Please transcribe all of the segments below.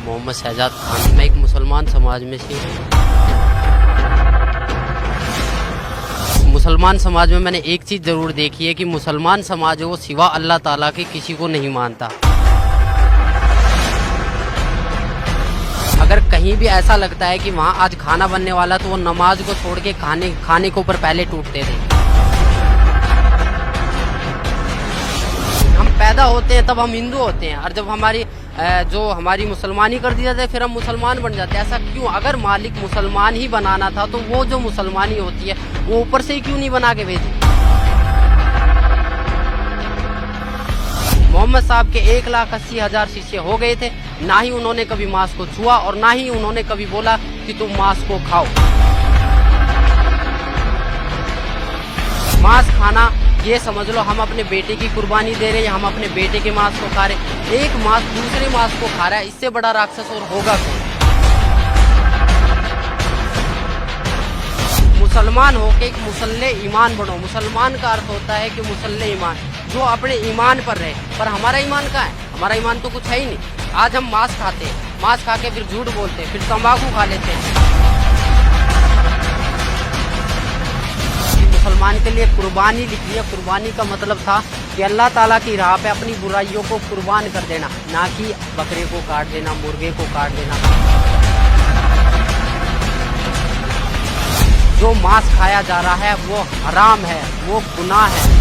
मोहम्मद शहजाद खान। मैं एक मुसलमान समाज में से हूँ। मुसलमान समाज में मैंने एक चीज़ ज़रूर देखी है कि मुसलमान समाज वो सिवा अल्लाह ताला के किसी को नहीं मानता। अगर कहीं भी ऐसा लगता है कि वहाँ आज खाना बनने वाला तो वो नमाज को छोड़ के खाने के ऊपर पहले टूटते थे। हम पैदा होते हैं तब हम हिंदू होते हैं और जब हमारी मुसलमानी कर दी जाती है फिर हम मुसलमान बन जाते हैं। ऐसा क्यों? अगर मालिक मुसलमान ही बनाना था तो वो जो मुसलमानी होती है वो ऊपर से ही क्यों नहीं बना के भेजी? मोहम्मद साहब के 1,80,000 शिष्य हो गए थे, ना ही उन्होंने कभी मांस को छुआ और ना ही उन्होंने कभी बोला कि तुम मांस को खाओ। मांस खाना ये समझ लो हम अपने बेटे की कुर्बानी दे रहे हैं, हम अपने बेटे के मांस को खा रहे। एक मांस दूसरे मांस को खा रहा है, इससे बड़ा राक्षस और होगा कौन? मुसलमान होके एक मुसल्ले ईमान बनो। मुसलमान का अर्थ होता है कि मुसल्ले ईमान, जो अपने ईमान पर रहे। पर हमारा ईमान कहाँ है? हमारा ईमान तो कुछ है ही नहीं। आज हम मांस खाते हैं, मांस खा के फिर झूठ बोलते हैं, फिर तंबाकू खा लेते हैं। मुसलमान के लिए कुर्बानी लिखी है। कुर्बानी का मतलब था कि अल्लाह ताला की राह पे अपनी बुराइयों को कुर्बान कर देना, ना कि बकरे को काट देना, मुर्गे को काट देना। जो मांस खाया जा रहा है वो हराम है, वो गुनाह है।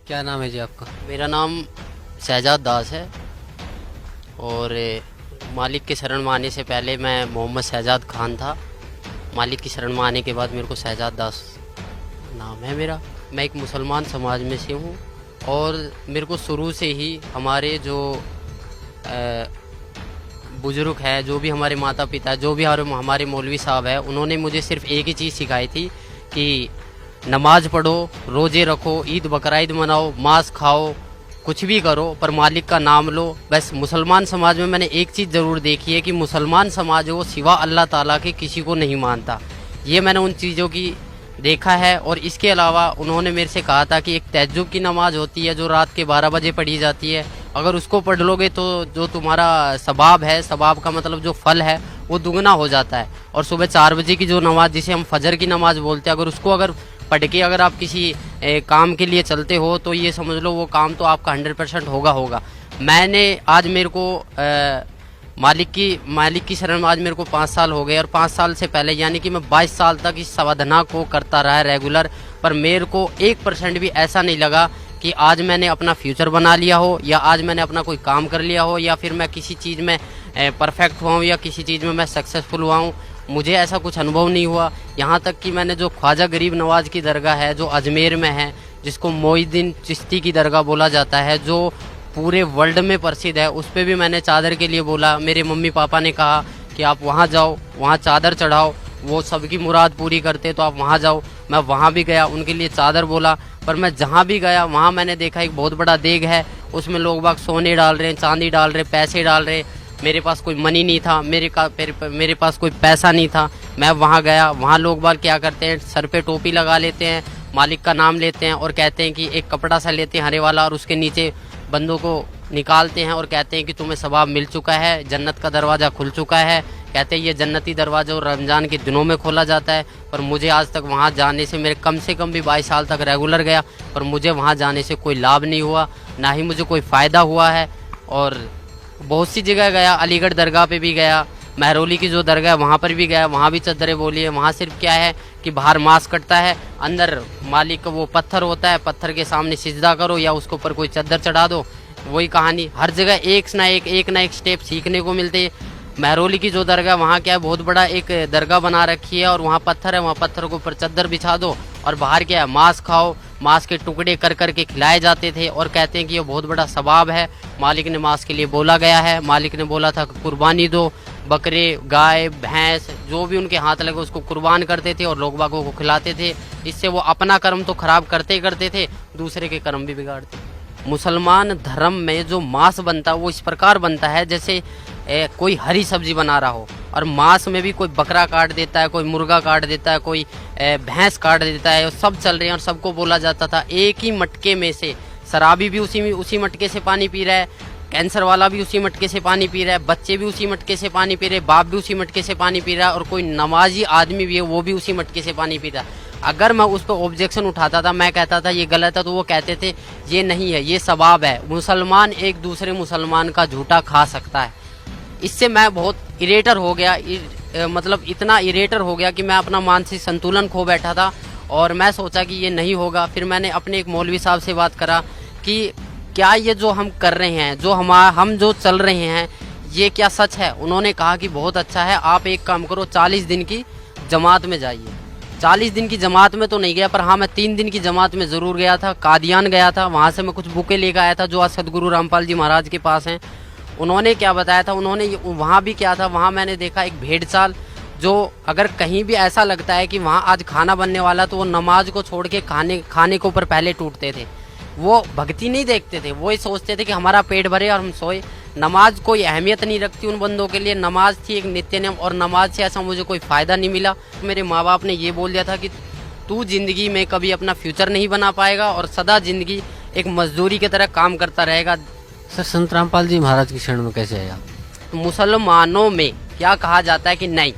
क्या नाम है जी आपका? मेरा नाम शहजाद दास है और मालिक की शरण में आने से पहले मैं मोहम्मद शहजाद खान था। मालिक की शरण में आने के बाद मेरे को शहजाद दास नाम है मेरा। मैं एक मुसलमान समाज में से हूँ और मेरे को शुरू से ही हमारे जो बुजुर्ग है, जो भी हमारे माता पिता, जो भी हमारे मौलवी साहब है, उन्होंने मुझे सिर्फ एक ही चीज़ सिखाई थी कि नमाज पढ़ो, रोजे रखो, ईद बकरीद मनाओ, मांस खाओ, कुछ भी करो पर मालिक का नाम लो। बस मुसलमान समाज में मैंने एक चीज़ ज़रूर देखी है कि मुसलमान समाज वो सिवा अल्लाह ताला के किसी को नहीं मानता। ये मैंने उन चीज़ों की देखा है। और इसके अलावा उन्होंने मेरे से कहा था कि एक तहज्जुद की नमाज होती है जो रात के 12 बजे पढ़ी जाती है, अगर उसको पढ़ लोगे तो जो तुम्हारा सबाब है, सबाब का मतलब जो फल है वो दुगना हो जाता है। और सुबह 4 बजे की जो नमाज जिसे हम फजर की नमाज बोलते हैं, अगर पढ़ के अगर आप किसी काम के लिए चलते हो तो ये समझ लो वो काम तो आपका 100% होगा। मैंने आज मेरे को मालिक की शरण में आज मेरे को 5 साल हो गए और 5 साल से पहले यानी कि मैं 22 साल तक इस साधना को करता रहा रेगुलर। पर मेरे को 1% भी ऐसा नहीं लगा कि आज मैंने अपना फ्यूचर बना लिया हो या आज मैंने अपना कोई काम कर लिया हो या फिर मैं किसी चीज़ में परफेक्ट हुआ हूँ या किसी चीज़ में मैं सक्सेसफुल हुआ हूँ। मुझे ऐसा कुछ अनुभव नहीं हुआ। यहाँ तक कि मैंने जो ख्वाजा गरीब नवाज की दरगाह है जो अजमेर में है, जिसको मोइनुद्दीन चिश्ती की दरगाह बोला जाता है, जो पूरे वर्ल्ड में प्रसिद्ध है, उस पर भी मैंने चादर के लिए बोला। मेरे मम्मी पापा ने कहा कि आप वहाँ जाओ, वहाँ चादर चढ़ाओ, वो सबकी मुराद पूरी करते तो आप वहाँ जाओ। मैं वहाँ भी गया, उनके लिए चादर बोला। पर मैं जहाँ भी गया वहाँ मैंने देखा एक बहुत बड़ा देग है, उसमें लोग बाग सोने डाल रहे हैं, चांदी डाल रहे, पैसे डाल रहे। मेरे पास कोई मनी नहीं था, मेरे पास कोई पैसा नहीं था। मैं वहाँ गया, वहाँ लोग बाग क्या करते हैं, सर पे टोपी लगा लेते हैं, मालिक का नाम लेते हैं और कहते हैं कि एक कपड़ा सा लेते हैं हरे वाला और उसके नीचे बंदों को निकालते हैं और कहते हैं कि तुम्हें सवाब मिल चुका है, जन्नत का दरवाज़ा खुल चुका है। कहते हैं ये जन्नती दरवाज़ा रमज़ान के दिनों में खोला जाता है। पर मुझे आज तक वहाँ जाने से, मेरे कम से कम भी 22 साल तक रेगुलर गया, पर मुझे वहाँ जाने से कोई लाभ नहीं हुआ, ना ही मुझे कोई फ़ायदा हुआ है। और बहुत सी जगह गया, अलीगढ़ दरगाह पे भी गया, महरौली की जो दरगाह है वहाँ पर भी गया, वहाँ भी चद्दरें बोली है। वहाँ सिर्फ क्या है कि बाहर मांस कटता है, अंदर मालिक का वो पत्थर होता है, पत्थर के सामने सिजदा करो या उसके ऊपर कोई चद्दर चढ़ा दो, वही कहानी। हर जगह एक ना एक स्टेप सीखने को मिलते हैं। महरौली की जो दरगाह वहाँ क्या है, बहुत बड़ा एक दरगाह बना रखी है और वहाँ पत्थर है, वहाँ पत्थर के ऊपर चद्दर बिछा दो और बाहर क्या है मांस खाओ। मांस के टुकड़े कर के खिलाए जाते थे और कहते हैं कि ये बहुत बड़ा सवाब है। मालिक ने मांस के लिए बोला गया है, मालिक ने बोला था कुर्बानी दो, बकरे, गाय, भैंस जो भी उनके हाथ लगे उसको कुर्बान करते थे और लोग बागों को खिलाते थे। इससे वो अपना कर्म तो खराब करते थे, दूसरे के कर्म भी बिगाड़ते। मुसलमान धर्म में जो मांस बनता है वो इस प्रकार बनता है जैसे कोई हरी सब्जी बना रहा हो, और मांस में भी कोई बकरा काट देता है, कोई मुर्गा काट देता है, कोई भैंस काट देता है, और सब चल रहे हैं। और सबको बोला जाता था एक ही मटके में से, शराबी भी उसी मटके से पानी पी रहा है, कैंसर वाला भी उसी मटके से पानी पी रहा है, बच्चे भी उसी मटके से पानी पी रहे, बाप भी उसी मटके से पानी पी रहा है, और कोई नमाजी आदमी भी है वो भी उसी मटके से पानी पी रहा है। अगर मैं उस पर ऑब्जेक्शन उठाता था, मैं कहता था ये गलत है, तो वो कहते थे ये नहीं है, ये सवाब है, मुसलमान एक दूसरे मुसलमान का झूठा खा सकता है। इससे मैं बहुत इरेटर हो गया, मतलब इतना इरेटर हो गया कि मैं अपना मानसिक संतुलन खो बैठा था, और मैं सोचा कि ये नहीं होगा। फिर मैंने अपने एक मौलवी साहब से बात करा कि क्या ये जो हम कर रहे हैं, जो हम जो चल रहे हैं, ये क्या सच है। उन्होंने कहा कि बहुत अच्छा है, आप एक काम करो, 40 दिन की जमात में जाइए। 40 दिन की जमात में तो नहीं गया, पर हाँ मैं 3 दिन की जमात में ज़रूर गया था। कादियान गया था, वहाँ से मैं कुछ बुकें लेकर आया था जो आज सदगुरु रामपाल जी महाराज के पास हैं। उन्होंने क्या बताया था, उन्होंने वहाँ भी क्या था, वहाँ मैंने देखा एक भेड़ चाल, जो अगर कहीं भी ऐसा लगता है कि वहाँ आज खाना बनने वाला, तो वो नमाज को छोड़ के खाने के ऊपर पहले टूटते थे। वो भक्ति नहीं देखते थे, वो ही सोचते थे कि हमारा पेट भरे और हम सोए। नमाज कोई अहमियत नहीं रखती उन बंदों के लिए। नमाज थी एक नित्य नियम, और नमाज से ऐसा मुझे कोई फ़ायदा नहीं मिला। मेरे माँ बाप ने ये बोल दिया था कि तू ज़िंदगी में कभी अपना फ्यूचर नहीं बना पाएगा, और सदा ज़िंदगी एक मजदूरी की तरह काम करता रहेगा। सर, संत रामपाल जी महाराज की शरण में कैसे आए आप? मुसलमानों में क्या कहा जाता है कि नहीं,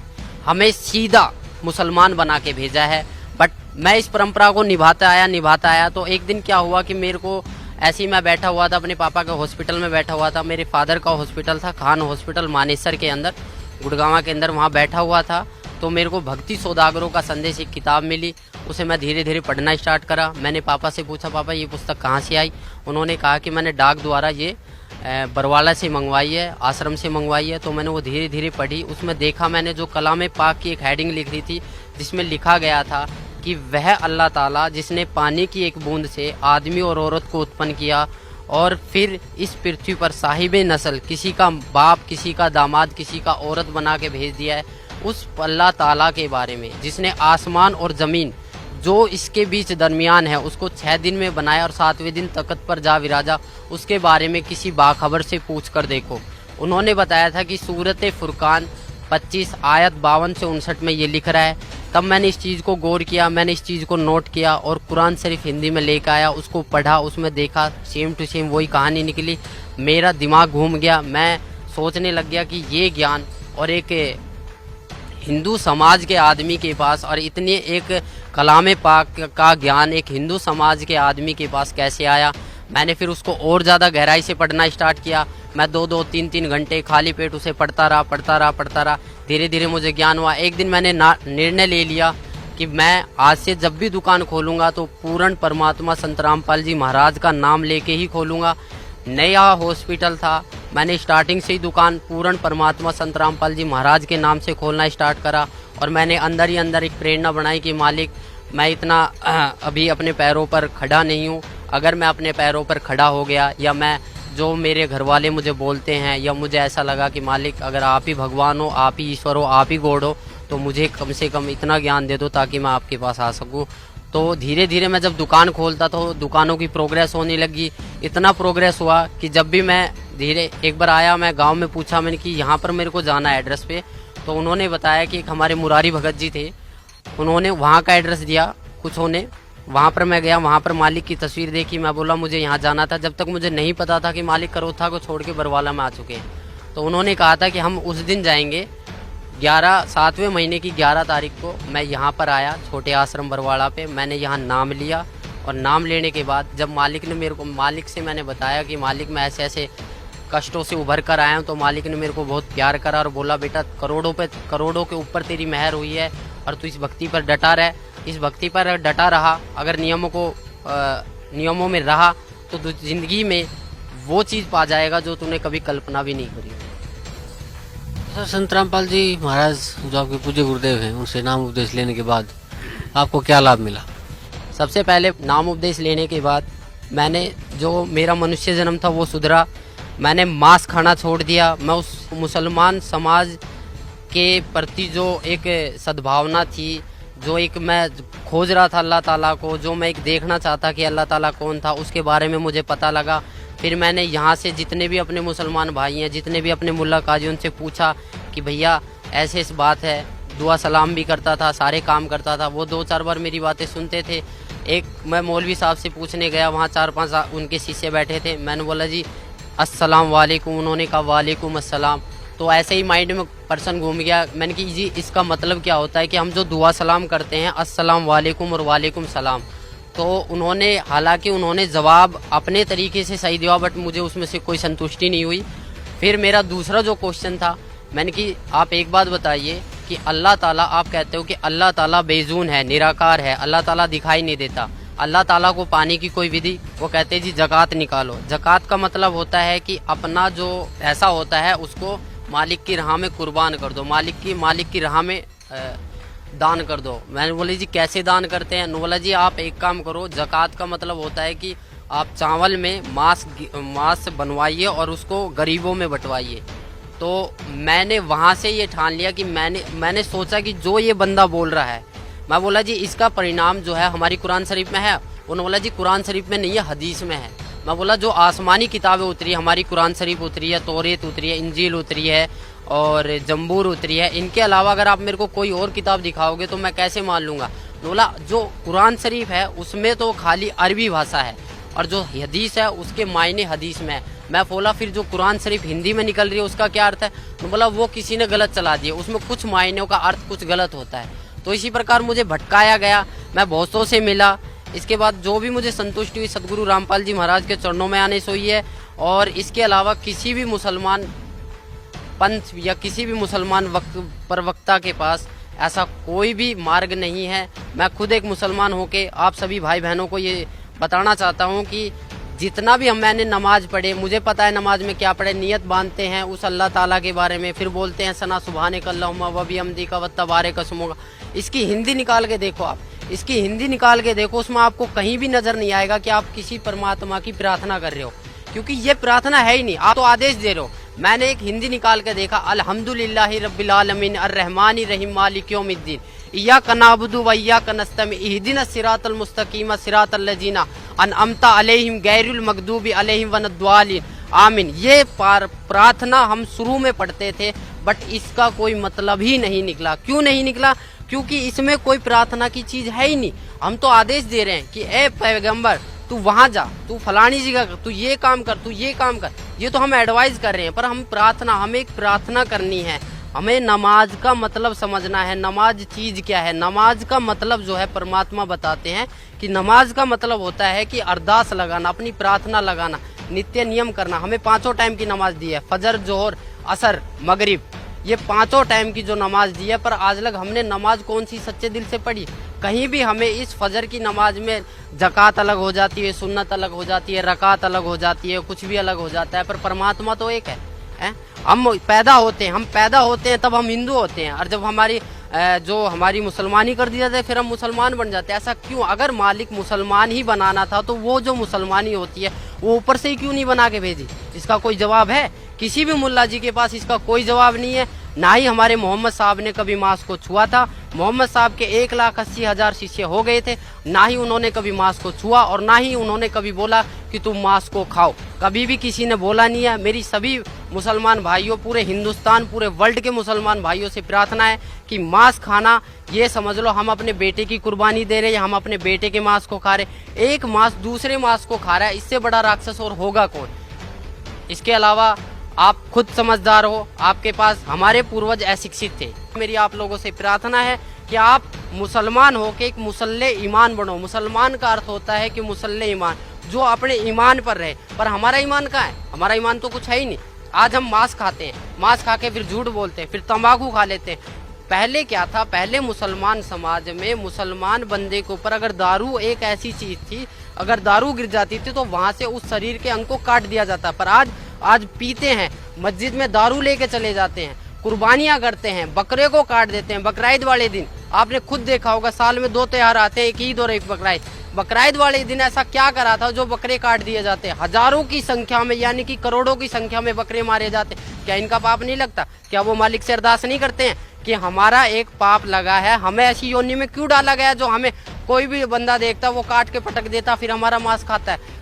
हमें सीधा मुसलमान बना के भेजा है, बट मैं इस परंपरा को निभाता आया। तो एक दिन क्या हुआ कि मेरे को ऐसे ही मैं बैठा हुआ था, अपने पापा के हॉस्पिटल में बैठा हुआ था। मेरे फादर का हॉस्पिटल था खान हॉस्पिटल मानेसर के अंदर, गुड़गांव के अंदर, वहाँ बैठा हुआ था। तो मेरे को भक्ति सौदागरों का संदेश एक किताब मिली, उसे मैं धीरे धीरे पढ़ना स्टार्ट करा। मैंने पापा से पूछा, पापा ये पुस्तक कहाँ से आई? उन्होंने कहा कि मैंने डाक द्वारा ये बरवाला से मंगवाई है, आश्रम से मंगवाई है। तो मैंने वो धीरे धीरे पढ़ी। उसमें देखा मैंने, जो कलाम पाक की एक हेडिंग लिख रही थी, जिसमें लिखा गया था कि वह अल्लाह ताला जिसने पानी की एक बूंद से आदमी और औरत को उत्पन्न किया, और फिर इस पृथ्वी पर साहिब नस्ल, किसी का बाप, किसी का दामाद, किसी का औरत बना के भेज दिया है, उस अल्लाह ताला के बारे में, जिसने आसमान और ज़मीन जो इसके बीच दरमियान है उसको 6 दिन में बनाया और 7वें दिन तख्त पर जा विराजा, उसके बारे में किसी बाखबर से पूछ कर देखो। उन्होंने बताया था कि सूरत फुरकान 25 आयत 52 से 59 में ये लिख रहा है। तब मैंने इस चीज़ को गौर किया, मैंने इस चीज़ को नोट किया, और कुरान शरीफ हिंदी में लेकर आया, उसको पढ़ा, उसमें देखा, सेम टू सेम वही कहानी निकली। मेरा दिमाग घूम गया, मैं सोचने लग गया कि ये ज्ञान और एक हिंदू समाज के आदमी के पास, और इतने एक कलाम पाक का ज्ञान एक हिंदू समाज के आदमी के पास कैसे आया। मैंने फिर उसको और ज़्यादा गहराई से पढ़ना स्टार्ट किया। मैं 2-2, 3-3 घंटे खाली पेट उसे पढ़ता रहा। धीरे धीरे मुझे ज्ञान हुआ। एक दिन मैंने निर्णय ले लिया कि मैं आज से जब भी दुकान खोलूँगा तो पूर्ण परमात्मा संत रामपाल जी महाराज का नाम लेके ही खोलूँगा। नया हॉस्पिटल था, मैंने स्टार्टिंग से ही दुकान पूर्ण परमात्मा संत रामपाल जी महाराज के नाम से खोलना स्टार्ट करा। और मैंने अंदर ही अंदर एक प्रेरणा बनाई कि मालिक, मैं इतना अभी अपने पैरों पर खड़ा नहीं हूँ। अगर मैं अपने पैरों पर खड़ा हो गया, या मैं जो मेरे घर वाले मुझे बोलते हैं, या मुझे ऐसा लगा कि मालिक अगर आप ही भगवान हो, आप ही ईश्वर हो, आप ही गॉड हो, तो मुझे कम से कम इतना ज्ञान दे दो ताकि मैं आपके पास आ सकूं। तो धीरे धीरे मैं जब दुकान खोलता तो दुकानों की प्रोग्रेस होने लगी। इतना प्रोग्रेस हुआ कि जब भी मैं एक बार आया, मैं गांव में पूछा मैंने कि यहाँ पर मेरे को जाना है एड्रेस पे, तो उन्होंने बताया कि एक हमारे मुरारी भगत जी थे, उन्होंने वहाँ का एड्रेस दिया कुछ होने। वहाँ पर मैं गया, वहाँ पर मालिक की तस्वीर देखी, मैं बोला मुझे यहाँ जाना था। जब तक मुझे नहीं पता था कि मालिक करोथा को छोड़ के बरवाला में आ चुके हैं। तो उन्होंने कहा था कि हम उस दिन जाएंगे, 7वें महीने की 11 तारीख को मैं यहाँ पर आया, छोटे आश्रम बरवाड़ा पे। मैंने यहाँ नाम लिया, और नाम लेने के बाद जब मालिक से मैंने बताया कि मालिक मैं ऐसे ऐसे कष्टों से उभर कर आया हूँ, तो मालिक ने मेरे को बहुत प्यार करा और बोला, बेटा करोड़ों के ऊपर तेरी मेहर हुई है, और तू इस भक्ति पर डटा रह, इस भक्ति पर डटा रहा। अगर नियमों में रहा तो तू जिंदगी में वो चीज़ पा जाएगा जो तूने कभी कल्पना भी नहीं करी। सर, संत रामपाल जी महाराज जो आपके पूज्य गुरुदेव हैं, उनसे नाम उपदेश लेने के बाद आपको क्या लाभ मिला? सबसे पहले नाम उपदेश लेने के बाद मैंने, जो मेरा मनुष्य जन्म था वो सुधरा। मैंने मांस खाना छोड़ दिया। मैं उस मुसलमान समाज के प्रति जो एक सद्भावना थी, जो एक मैं खोज रहा था अल्लाह ताला को, जो मैं एक देखना चाहता कि अल्लाह ताला कौन था, उसके बारे में मुझे पता लगा। फिर मैंने यहाँ से जितने भी अपने मुसलमान भाई हैं, जितने भी अपने मुल्ला काजी, उनसे पूछा कि भैया ऐसे इस बात है। दुआ सलाम भी करता था, सारे काम करता था। वो 2-4 बार मेरी बातें सुनते थे। एक मैं मौलवी साहब से पूछने गया, वहाँ 4-5 उनके शिष्य बैठे थे। मैंने बोला जी अस्सलाम वालेकुम, उन्होंने कहा वालेकुम अस्सलाम। तो ऐसे ही माइंड में पर्सन घूम गया। मैंने कि जी इसका मतलब क्या होता है कि हम जो दुआ सलाम करते हैं अस्सलाम वालेकुम और वालेकुम सलाम। तो उन्होंने, हालांकि उन्होंने जवाब अपने तरीके से सही दिया, बट मुझे उसमें से कोई संतुष्टि नहीं हुई। फिर मेरा दूसरा जो क्वेश्चन था, मैंने कि आप एक बात बताइए कि अल्लाह ताला, आप कहते हो कि अल्लाह ताला बेजून है, निराकार है, अल्लाह ताला दिखाई नहीं देता, अल्लाह ताला को पाने की कोई विधि? वो कहते हैं जी ज़कात निकालो। ज़कात का मतलब होता है कि अपना जो पैसा होता है उसको मालिक की राह में कुर्बान कर दो, मालिक की राह में दान कर दो। मैंने बोली जी कैसे दान करते हैं? बोला जी आप एक काम करो, ज़कात का मतलब होता है कि आप चावल में मांस बनवाइए और उसको गरीबों में बंटवाइए। तो मैंने वहाँ से ये ठान लिया कि मैंने सोचा कि जो ये बंदा बोल रहा है, मैं बोला जी इसका परिणाम जो है हमारी कुरान शरीफ में है। उन्होंने बोला जी कुरान शरीफ में नहीं है, हदीस में है। मैं बोला जो आसमानी किताबें उतरी है, हमारी कुरान शरीफ उतरी है, तौरेत उतरी है, इंजील उतरी है और जंबूर उतरी है, इनके अलावा अगर आप मेरे को कोई और किताब दिखाओगे तो मैं कैसे मान लूँगा? बोला जो कुरान शरीफ है उसमें तो खाली अरबी भाषा है और जो हदीस है उसके मायने हदीस में है। मैं बोला फिर जो कुरान शरीफ हिंदी में निकल रही है उसका क्या अर्थ है? तो बोला वो किसी ने गलत चला दिया, उसमें कुछ मायनों का अर्थ कुछ गलत होता है। तो इसी प्रकार मुझे भटकाया गया, मैं बहुतों से मिला। इसके बाद जो भी मुझे संतुष्टि हुई सदगुरु रामपाल जी महाराज के चरणों में आने से हुई है। और इसके अलावा किसी भी मुसलमान पंथ या किसी भी मुसलमान प्रवक्ता के पास ऐसा कोई भी मार्ग नहीं है। मैं खुद एक मुसलमान होके आप सभी भाई बहनों को ये बताना चाहता हूँ कि जितना भी मैंने नमाज पढ़े, मुझे पता है नमाज में क्या पढ़े, नियत बांधते हैं उस अल्लाह ताला के बारे में, फिर बोलते हैं सना सुबहानक अल्लाहुम्मा व बिहम्दिका व तबारक अस्मुका। इसकी हिंदी निकाल के देखो, आप इसकी हिंदी निकाल के देखो, उसमें आपको कहीं भी नजर नहीं आएगा कि आप किसी परमात्मा की प्रार्थना कर रहे हो, क्योंकि ये प्रार्थना है ही नहीं, आप तो आदेश दे रहे हो। मैंने एक हिंदी निकाल के देखा, अल्हम्दुलिल्लाहि रब्बिल आलमीन अर्रहमानिर रहीम मालिक यौमिद्दीन इय्याका नअबुदु व इय्याका नस्तईन इहदिनस सिरातल मुस्तकीम सिरातल लजीना अनअमता अलैहिम गैरुल मगदूबी अलैहिम वनद्वालिन आमीन। ये प्रार्थना हम शुरू में पढ़ते थे, बट इसका कोई मतलब ही नहीं निकला। क्यों नहीं निकला? क्योंकि इसमें कोई प्रार्थना की चीज है ही नहीं। हम तो आदेश दे रहे हैं कि ए पैगंबर तू वहां जा, तू फलानी जगह कर, तू ये काम कर, तू ये काम कर। ये तो हम एडवाइस कर रहे हैं, पर हमें एक प्रार्थना करनी है। हमें नमाज का मतलब समझना है, नमाज चीज क्या है। नमाज का मतलब जो है परमात्मा बताते हैं कि नमाज का मतलब होता है कि अरदास लगाना, अपनी प्रार्थना लगाना, नित्य नियम करना। हमें 5 टाइम की नमाज दी है, फजर, जोहर, असर, मगरिब, ये 5 टाइम की जो नमाज दी है। पर आज लग हमने नमाज कौन सी सच्चे दिल से पढ़ी? कहीं भी हमें इस फजर की नमाज में ज़कात अलग हो जाती है, सुन्नत अलग हो जाती है, रकात अलग हो जाती है, कुछ भी अलग हो जाता है, पर परमात्मा तो एक है। हम पैदा होते हैं तब हम हिंदू होते हैं, और जब हमारी मुसलमानी कर दी जाती है फिर हम मुसलमान बन जाते हैं। ऐसा क्यों? अगर मालिक मुसलमान ही बनाना था तो वो जो मुसलमानी होती है वो ऊपर से ही क्यों नहीं बना के भेजी? इसका कोई जवाब है? किसी भी मुल्ला जी के पास इसका कोई जवाब नहीं है। ना ही हमारे मोहम्मद साहब ने कभी मांस को छुआ था। मोहम्मद साहब के 1,80,000 शिष्य हो गए थे, ना ही उन्होंने कभी मांस को छुआ और ना ही उन्होंने कभी बोला कि तुम मांस को खाओ। कभी भी किसी ने बोला नहीं है। मेरी सभी मुसलमान भाइयों, पूरे हिंदुस्तान, पूरे वर्ल्ड के मुसलमान भाइयों से प्रार्थना है कि मांस खाना, ये समझ लो हम अपने बेटे की कुर्बानी दे रहे हैं, हम अपने बेटे के मांस को खा रहे। एक मांस दूसरे मांस को खा रहा है, इससे बड़ा राक्षस और होगा कौन? इसके अलावा आप खुद समझदार हो, आपके पास हमारे पूर्वज अशिक्षित थे। मेरी आप लोगों से प्रार्थना है कि आप मुसलमान हो के एक मुसल्ले ईमान बनो। मुसलमान का अर्थ होता है कि मुसल्ले ईमान, जो अपने ईमान पर रहे। पर हमारा ईमान कहाँ है? हमारा ईमान तो कुछ है ही नहीं। आज हम मांस खाते हैं, मांस खा के फिर झूठ बोलते हैं, फिर तंबाकू खा लेते हैं। पहले क्या था? पहले मुसलमान समाज में मुसलमान बंदे के ऊपर अगर दारू एक ऐसी चीज थी, अगर दारू गिर जाती थी तो वहां से उस शरीर के अंग को काट दिया जाता। पर आज पीते हैं, मस्जिद में दारू लेके चले जाते हैं, कुर्बानियां करते हैं, बकरे को काट देते हैं। बकराईद वाले दिन आपने खुद देखा होगा, साल में 2 त्योहार आते हैं, एक ईद और एक बकराईद। बकराईद वाले दिन ऐसा क्या करा था जो बकरे काट दिए जाते हैं? हजारों की संख्या में, यानी कि करोड़ों की संख्या में बकरे मारे जाते। क्या इनका पाप नहीं लगता? क्या वो मालिक से अरदास नहीं करते हैं कि हमारा एक पाप लगा है, हमें ऐसी योनि में क्यों डाला गया जो हमें कोई भी बंदा देखता वो काट के पटक देता, फिर हमारा मांस खाता है?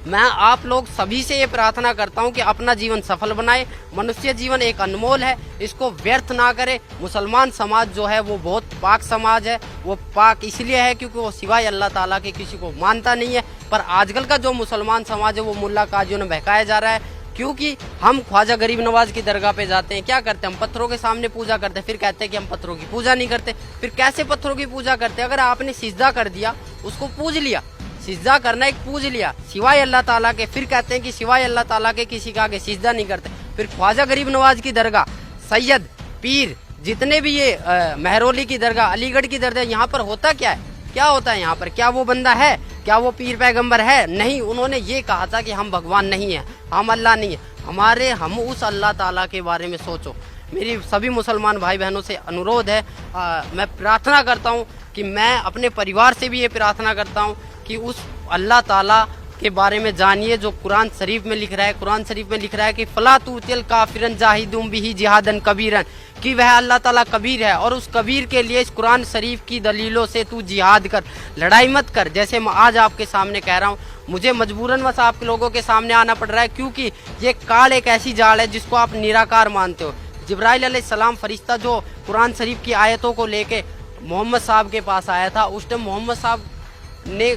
मैं आप लोग सभी से ये प्रार्थना करता हूँ कि अपना जीवन सफल बनाए। मनुष्य जीवन एक अनमोल है, इसको व्यर्थ ना करे। मुसलमान समाज जो है वो बहुत पाक समाज है। वो पाक इसलिए है क्योंकि वो सिवाय अल्लाह ताला के किसी को मानता नहीं है। पर आजकल का जो मुसलमान समाज है वो मुल्ला काजियों ने बहकाया जा रहा है, क्योंकि हम ख्वाजा गरीब नवाज की दरगाह पे जाते हैं, क्या करते हैं, हम पत्थरों के सामने पूजा करते हैं, फिर कहते हैं कि हम पत्थरों की पूजा नहीं करते। फिर कैसे पत्थरों की पूजा करते हैं? अगर आपने सिजदा कर दिया, उसको पूज लिया, सिजदा करना एक पूज लिया सिवाय अल्लाह ताला के, फिर कहते हैं कि सिवाय अल्लाह ताला के किसी का आगे सिजदा नहीं करते। फिर ख्वाजा गरीब नवाज की दरगाह, सैयद, पीर, जितने भी ये महरौली की दरगाह, अलीगढ़ की दरगाह, यहाँ पर होता क्या है? क्या होता है यहाँ पर? क्या वो बंदा है? क्या वो पीर पैगंबर है? नहीं। उन्होंने ये कहा था कि हम भगवान नहीं है, हम अल्लाह नहीं है, हम उस अल्लाह ताला के बारे में सोचो। मेरी सभी मुसलमान भाई बहनों से अनुरोध है, मैं प्रार्थना करता हूँ कि मैं अपने परिवार से भी ये प्रार्थना करता हूँ कि उस अल्लाह ताला के बारे में जानिए जो कुरान शरीफ में लिख रहा है। कुरान शरीफ में लिख रहा है कि फला तुतिल काफिरन जाहिदुम बिही जिहादन कबीरन, कि वह अल्लाह ताला कबीर है और उस कबीर के लिए इस कुरान शरीफ की दलीलों से तू जिहाद कर, लड़ाई मत कर। जैसे मैं आज आपके सामने कह रहा हूँ, मुझे मजबूरन बस आप लोगों के सामने आना पड़ रहा है, क्योंकि ये काल एक ऐसी जाल है जिसको आप निराकार मानते हो। जिब्राइल अलैहिस्सलाम फरिश्ता जो कुरान शरीफ की आयतों को लेके मोहम्मद साहब के पास आया था, उस टाइम मोहम्मद साहब ने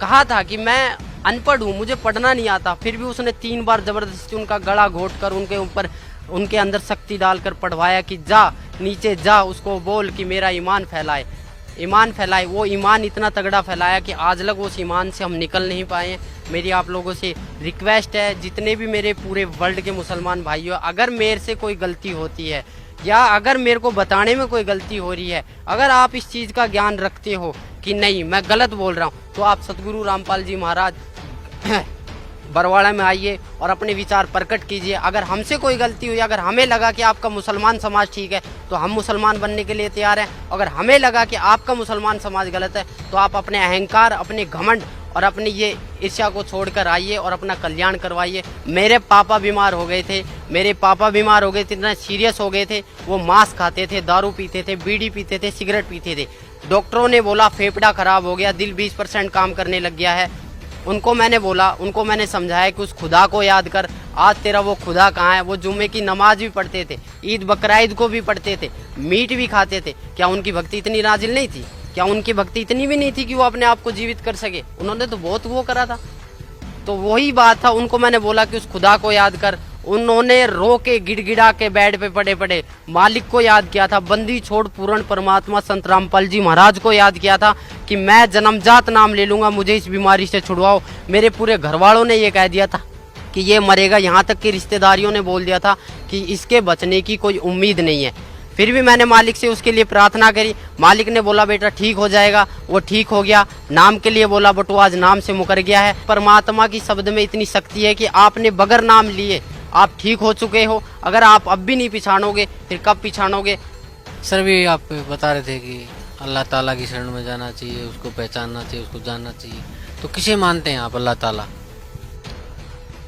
कहा था कि मैं अनपढ़ हूँ, मुझे पढ़ना नहीं आता। फिर भी उसने 3 बार जबरदस्ती उनका गला घोट कर उनके ऊपर, उनके अंदर शक्ति डालकर पढ़वाया कि जा नीचे जा, उसको बोल कि मेरा ईमान फैलाए, ईमान फैलाए। वो ईमान इतना तगड़ा फैलाया कि आज लग उस ईमान से हम निकल नहीं पाए। मेरी आप लोगों से रिक्वेस्ट है, जितने भी मेरे पूरे वर्ल्ड के मुसलमान भाइयों, अगर मेरे से कोई गलती होती है या अगर मेरे को बताने में कोई गलती हो रही है, अगर आप इस चीज़ का ज्ञान रखते हो कि नहीं मैं गलत बोल रहा हूँ, तो आप सतगुरु रामपाल जी महाराज बरवाड़ा में आइए और अपने विचार प्रकट कीजिए। अगर हमसे कोई गलती हुई, अगर हमें लगा कि आपका मुसलमान समाज ठीक है तो हम मुसलमान बनने के लिए तैयार हैं। अगर हमें लगा कि आपका मुसलमान समाज गलत है तो आप अपने अहंकार, अपने घमंड और अपनी ये ईर्ष्या को छोड़कर आइए और अपना कल्याण करवाइए। मेरे पापा बीमार हो गए थे, इतना सीरियस हो गए थे, वो मांस खाते थे, दारू पीते थे, बीड़ी पीते थे, सिगरेट पीते थे। डॉक्टरों ने बोला फेफड़ा खराब हो गया, दिल 20% काम करने लग गया है। उनको मैंने समझाया कि उस खुदा को याद कर। आज तेरा वो खुदा कहाँ है? वो जुम्मे की नमाज भी पढ़ते थे, ईद बकराईद को भी पढ़ते थे, मीट भी खाते थे। क्या उनकी भक्ति इतनी नाजिल नहीं थी? क्या उनकी भक्ति इतनी भी नहीं थी कि वो अपने आप को जीवित कर सके? उन्होंने तो बहुत वो करा था। तो वही बात था, उनको मैंने बोला कि उस खुदा को याद कर। उन्होंने रो के गिड़गिड़ा के बेड पे पड़े पड़े मालिक को याद किया था, बंदी छोड़ पूर्ण परमात्मा संत रामपाल जी महाराज को याद किया था कि मैं जन्मजात नाम ले लूंगा, मुझे इस बीमारी से छुड़वाओ। मेरे पूरे घर वालों ने ये कह दिया था कि ये मरेगा, यहाँ तक कि रिश्तेदारियों ने बोल दिया था कि इसके बचने की कोई उम्मीद नहीं है। फिर भी मैंने मालिक से उसके लिए प्रार्थना करी। मालिक ने बोला बेटा ठीक हो जाएगा, वो ठीक हो गया। नाम के लिए बोला बट वो आज नाम से मुकर गया है। परमात्मा की शब्द में इतनी शक्ति है कि आपने बगैर नाम लिए आप ठीक हो चुके हो। अगर आप अब भी नहीं पिछाड़ोगे फिर कब पिछाड़ोगे? सर भी आप बता रहे थे कि अल्लाह ताला की शरण में जाना चाहिए, उसको पहचानना चाहिए, उसको जानना चाहिए, तो किसे मानते हैं आप अल्लाह ताला?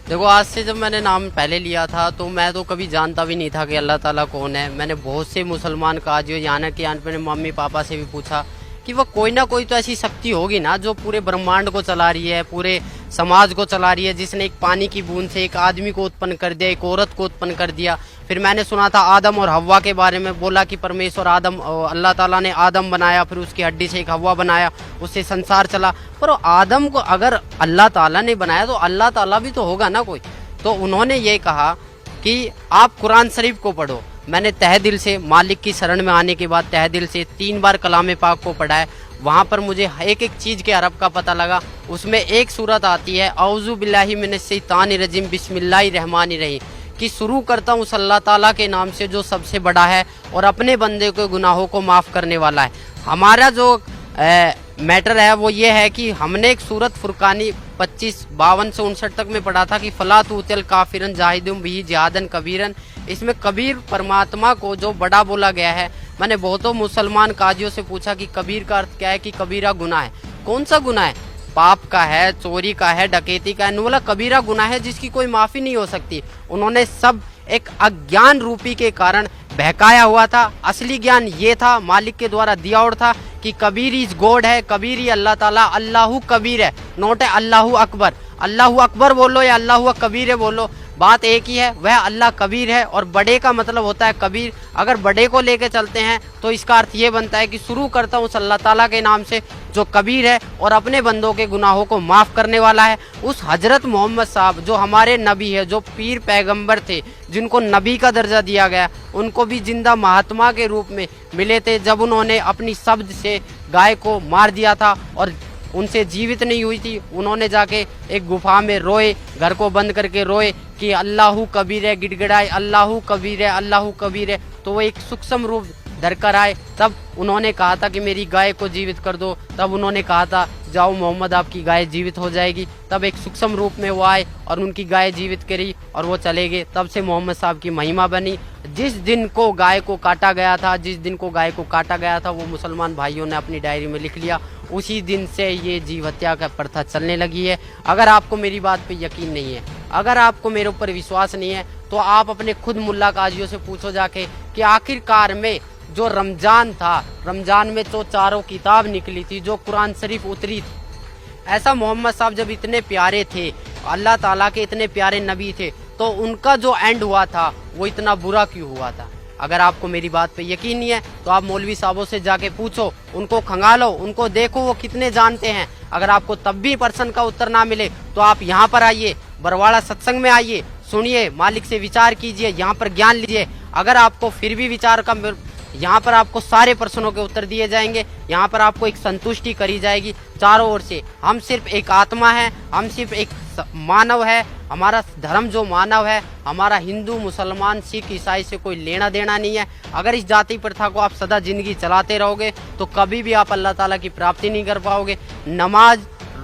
देखो, आज से जब मैंने नाम पहले लिया था तो मैं तो कभी जानता भी नहीं था कि अल्लाह ताला कौन है। मैंने बहुत से मुसलमान काजियों, यहाँ कि मैंने मम्मी पापा से भी पूछा कि वह कोई ना कोई तो ऐसी शक्ति होगी ना जो पूरे ब्रह्मांड को चला रही है, पूरे समाज को चला रही है, जिसने एक पानी की बूंद से एक आदमी को उत्पन्न कर दिया, एक औरत को उत्पन्न कर दिया। फिर मैंने सुना था आदम और हव्वा के बारे में, बोला कि परमेश्वर अल्लाह ताला ने आदम बनाया, फिर उसकी हड्डी से एक हव्वा बनाया, उससे संसार चला। पर आदम को अगर अल्लाह ताला ने बनाया तो अल्लाह ताला भी तो होगा ना कोई। तो उन्होंने ये कहा कि आप कुरान शरीफ को पढ़ो। मैंने तहे दिल से मालिक की शरण में आने के बाद तहे दिल से 3 बार कलाम पाक को पढ़ा है। वहाँ पर मुझे एक एक चीज़ के अरब का पता लगा। उसमें एक सूरत आती है औज़ु बिल्लाहि मिनश शैतानिर रजीम बिस्मिल्लाहिर रहमानिर रहीम, कि शुरू करता हूँ अल्लाह ताला के नाम से जो सबसे बड़ा है और अपने बंदे के गुनाहों को माफ़ करने वाला है। हमारा जो मैटर है वो ये है कि हमने एक सूरत फुरकानी 25-52 से 59 तक में पढ़ा था कि फला तुतिल काफिरन जाहिदुम बिही जिहादन कबीरन। इसमें कबीर परमात्मा को जो बड़ा बोला गया है। मैंने बहुतों मुसलमान काजियों से पूछा कि कबीर का अर्थ क्या है, कि कबीरा गुनाह है। कौन सा गुनाह है? पाप का है, चोरी का है, डकैती का है। बोला कबीरा गुनाह है जिसकी कोई माफ़ी नहीं हो सकती। उन्होंने सब एक अज्ञान रूपी के कारण बहकाया हुआ था। असली ज्ञान ये था, मालिक के द्वारा दिया और था कि कबीर इज गॉड है, कबीर ही अल्लाह ताला, अल्लाहु कबीर है, नोट है अल्लाहु अकबर। अल्लाहू अकबर बोलो या अल्लाहू कबीर बोलो, बात एक ही है, वह अल्लाह कबीर है। और बड़े का मतलब होता है कबीर। अगर बड़े को लेके चलते हैं तो इसका अर्थ ये बनता है कि शुरू करता हूँ अल्लाह ताला के नाम से जो कबीर है और अपने बंदों के गुनाहों को माफ़ करने वाला है। उस हजरत मोहम्मद साहब जो हमारे नबी है, जो पीर पैगंबर थे, जिनको नबी का दर्जा दिया गया, उनको भी जिंदा महात्मा के रूप में मिले थे जब उन्होंने अपनी शब्द से गाय को मार दिया था और उनसे जीवित नहीं हुई थी। उन्होंने जाके एक गुफा में रोए, घर को बंद करके रोए कि अल्लाहू कबीर है, गिड़गिड़ाए अल्लाहू कबीर है, अल्लाहू कबीर है। तो वो एक सूक्ष्म रूप धर कर आए। तब उन्होंने कहा था कि मेरी गाय को जीवित कर दो। तब उन्होंने कहा था जाओ मोहम्मद आपकी गाय जीवित हो जाएगी। तब एक सूक्ष्म रूप में वो आए और उनकी गाय जीवित करी और वो चले गए। तब से मोहम्मद साहब की महिमा बनी। जिस दिन को गाय को काटा गया था, जिस दिन को गाय को काटा गया था, वो मुसलमान भाइयों ने अपनी डायरी में लिख लिया। उसी दिन से ये जीव हत्या का प्रथा चलने लगी है। अगर आपको मेरी बात पे यकीन नहीं है, अगर आपको मेरे ऊपर विश्वास नहीं है, तो आप अपने खुद मुल्ला काजियों से पूछो जाके कि आखिरकार में जो रमजान था, रमजान में जो चारों किताब निकली थी, जो कुरान शरीफ उतरी थी, ऐसा मोहम्मद साहब जब इतने प्यारे थे, अल्लाह ताला के इतने प्यारे नबी थे, तो उनका जो एंड हुआ था वो इतना बुरा क्यों हुआ था? अगर आपको मेरी बात पे यकीन नहीं है तो आप मौलवी साहबों से जाके पूछो, उनको खंगालो, उनको देखो वो कितने जानते हैं। अगर आपको तब भी प्रश्न का उत्तर ना मिले तो आप यहाँ पर आइए, बरवाड़ा सत्संग में आइए, सुनिए, मालिक से विचार कीजिए, यहाँ पर ज्ञान लीजिए। अगर आपको फिर भी विचार का, यहाँ पर आपको सारे प्रश्नों के उत्तर दिए जाएंगे। यहाँ पर आपको एक संतुष्टि करी जाएगी चारों ओर से। हम सिर्फ एक आत्मा है, हम सिर्फ एक मानव है। हमारा धर्म जो मानव है, हमारा हिंदू मुसलमान सिख ईसाई से कोई लेना देना नहीं है। अगर इस जाति प्रथा को आप सदा जिंदगी चलाते रहोगे तो कभी भी आप अल्लाह ताला की प्राप्ति नहीं कर पाओगे। नमाज,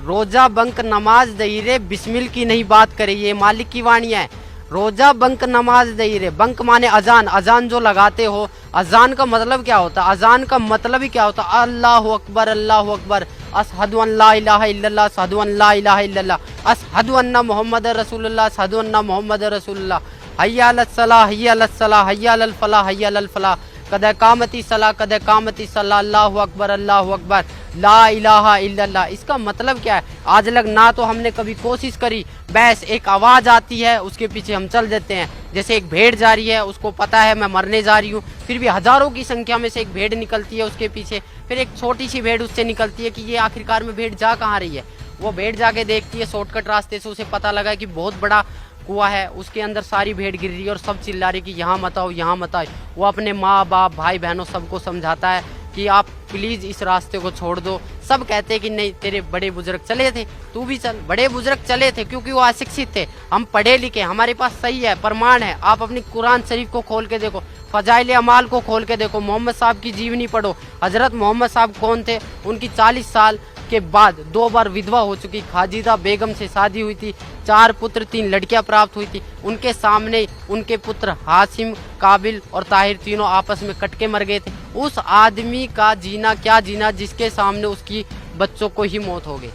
रोजा बंक नमाज दहीरे बिस्मिल की नहीं बात करे, ये मालिक की वाणी है। रोजा बंक नमाज दहीरे, बंक माने अजान, अजान जो लगाते हो, अजान का मतलब क्या होता है? अजान का मतलब ही क्या होता है? अल्लाहु अकबर, अल्लाहु अकबर, अशहदु अन ला इलाहा इल्लल्लाह, अशहदु अन ला इलाहा इल्लल्लाह, अशहदु अन्ना मुहम्मद रसूलुल्लाह, अशहदु अन्ना मुहम्मद रसूलुल्लाह, हय्या अलस सलाह, हय्या अलस सलाह, हय्या अलल फलाह, हय्या अलल फलाह, कद कामती सलाह, कद कामती सलाह, अल्लाहु अकबर, अल्लाहु अकबर, ला इलाहा इल्लल्लाह। इसका मतलब क्या है? आज लग ना तो हमने कभी कोशिश करी, बस एक आवाज़ आती है उसके पीछे हम चल देते हैं। जैसे एक भेड़ जा रही है, उसको पता है मैं मरने जा रही हूँ, फिर भी हजारों की संख्या में से एक भेड़ निकलती है उसके पीछे, फिर एक छोटी सी भेड़ उससे निकलती है कि ये आखिरकार में भेड़ जा कहाँ रही है। वो भेड़ जाके देखती है शॉर्टकट रास्ते से, उसे पता लगा कि बहुत बड़ा कुआं है, उसके अंदर सारी भेड़ गिर रही है और सब चिल्ला रही कि यहाँ मत आओ, यहाँ मत आओ। वो अपने माँ बाप भाई बहनों सबको समझाता है कि आप प्लीज़ इस रास्ते को छोड़ दो। सब कहते हैं कि नहीं, तेरे बड़े बुजुर्ग चले थे, तू भी चल। बड़े बुजुर्ग चले थे क्योंकि वो अशिक्षित थे, हम पढ़े लिखे, हमारे पास सही है, प्रमाण है। आप अपनी कुरान शरीफ को खोल के देखो, फजाइल अमाल को खोल के देखो, मोहम्मद साहब की जीवनी पढ़ो। हजरत मोहम्मद साहब कौन थे? उनकी 40 साल के बाद 2 बार विधवा हो चुकी खाजिदा बेगम से शादी हुई थी, 4 पुत्र 3 लड़कियां प्राप्त हुई थी। उनके सामने उनके पुत्र हाशिम, काबिल और ताहिर तीनों आपस में कट के मर गए थे। उस आदमी का जीना क्या जीना जिसके सामने उसकी बच्चों को ही मौत हो गई।